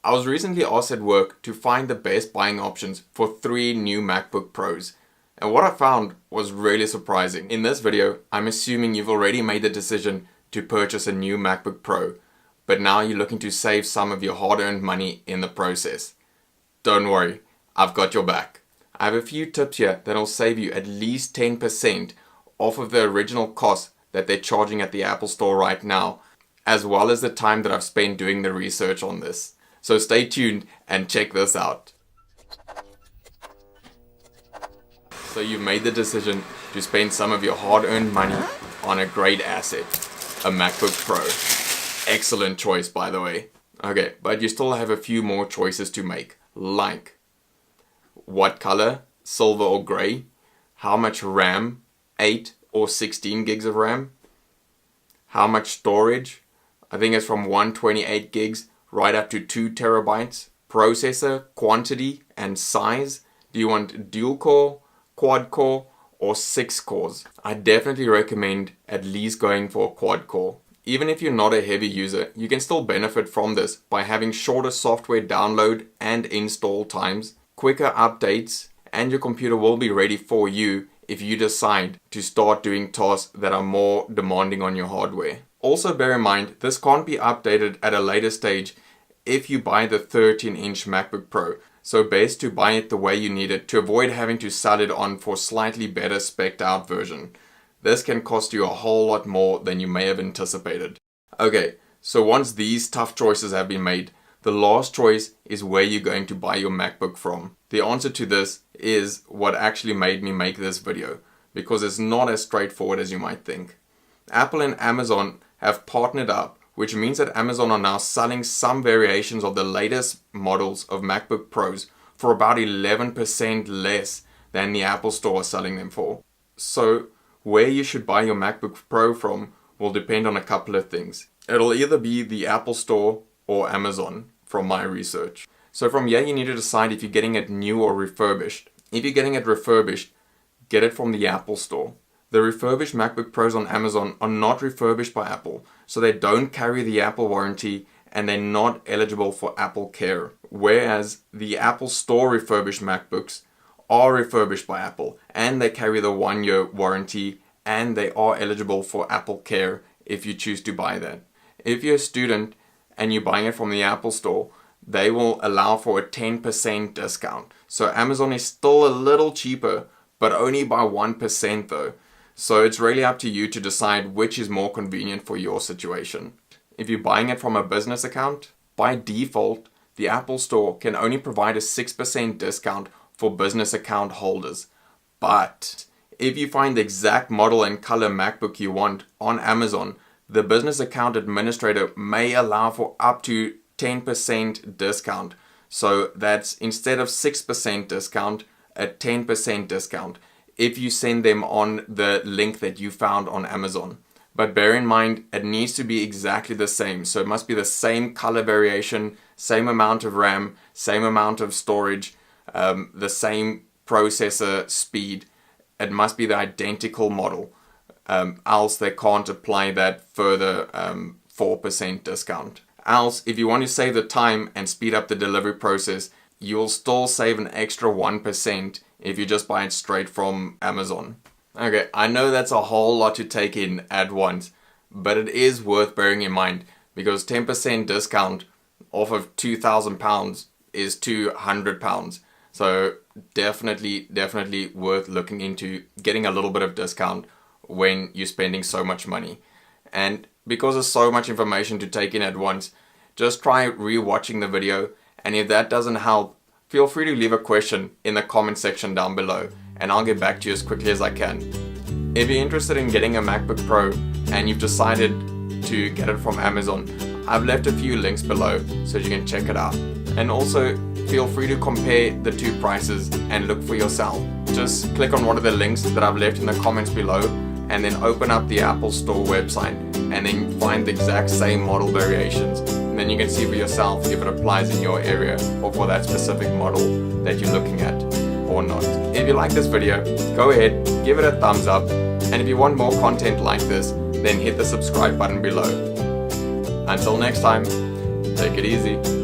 I was recently asked at work to find the best buying options for 3 new MacBook Pros. And what I found was really surprising. In this video, I'm assuming you've already made the decision to purchase a new MacBook Pro, but now you're looking to save some of your hard-earned money in the process. Don't worry, I've got your back. I have a few tips here that'll save you at least 10% off of the original cost that they're charging at the Apple Store right now, as well as the time that I've spent doing the research on this. So stay tuned and check this out. So you've made the decision to spend some of your hard-earned money on a great asset, a MacBook Pro. Excellent choice, by the way. Okay, but you still have a few more choices to make, like what color, silver or gray, how much RAM, 8 or 16 gigs of RAM, how much storage, I think it's from 128 gigs right up to 2 terabytes, processor, quantity and size. Do you want dual core, quad core or 6 cores? I definitely recommend at least going for a quad core. Even if you're not a heavy user, you can still benefit from this by having shorter software download and install times, quicker updates, and your computer will be ready for you if you decide to start doing tasks that are more demanding on your hardware. Also bear in mind, this can't be updated at a later stage if you buy the 13-inch MacBook Pro. So best to buy it the way you need it to avoid having to sell it on for slightly better spec'd out version. This can cost you a whole lot more than you may have anticipated. Okay, so once these tough choices have been made, the last choice is where you're going to buy your MacBook from. The answer to this is what actually made me make this video, because it's not as straightforward as you might think. Apple and Amazon have partnered up, which means that Amazon are now selling some variations of the latest models of MacBook Pros for about 11% less than the Apple Store is selling them for. So where you should buy your MacBook Pro from will depend on a couple of things. It'll either be the Apple Store or Amazon from my research. So from here you need to decide if you're getting it new or refurbished. If you're getting it refurbished, get it from the Apple Store. The refurbished MacBook Pros on Amazon are not refurbished by Apple, so they don't carry the Apple warranty and they're not eligible for Apple Care. Whereas the Apple Store refurbished MacBooks are refurbished by Apple and they carry the 1-year warranty and they are eligible for Apple Care if you choose to buy that. If you're a student and you're buying it from the Apple Store, they will allow for a 10% discount. So Amazon is still a little cheaper, but only by 1% though. So it's really up to you to decide which is more convenient for your situation. If you're buying it from a business account, by default, the Apple Store can only provide a 6% discount for business account holders. But if you find the exact model and color MacBook you want on Amazon, the business account administrator may allow for up to 10% discount. So that's instead of 6% discount, a 10% discount if you send them on the link that you found on Amazon. But bear in mind, it needs to be exactly the same. So it must be the same color variation, same amount of RAM, same amount of storage, the same processor speed. It must be the identical model. Else they can't apply that further 4% discount. Else, if you want to save the time and speed up the delivery process, you'll still save an extra 1% if you just buy it straight from Amazon. Okay, I know that's a whole lot to take in at once, but it is worth bearing in mind because 10% discount off of £2,000 is £200. So definitely worth looking into getting a little bit of discount when you're spending so much money. And because there's so much information to take in at once, just try re-watching the video, and if that doesn't help, feel free to leave a question in the comment section down below and I'll get back to you as quickly as I can. If you're interested in getting a MacBook Pro and you've decided to get it from Amazon, I've left a few links below so you can check it out. And also feel free to compare the two prices and look for yourself. Just click on one of the links that I've left in the comments below and then open up the Apple Store website and then find the exact same model variations. And then you can see for yourself if it applies in your area or for that specific model that you're looking at or not. If you like this video, go ahead, give it a thumbs up, and if you want more content like this, then hit the subscribe button below. Until next time, take it easy.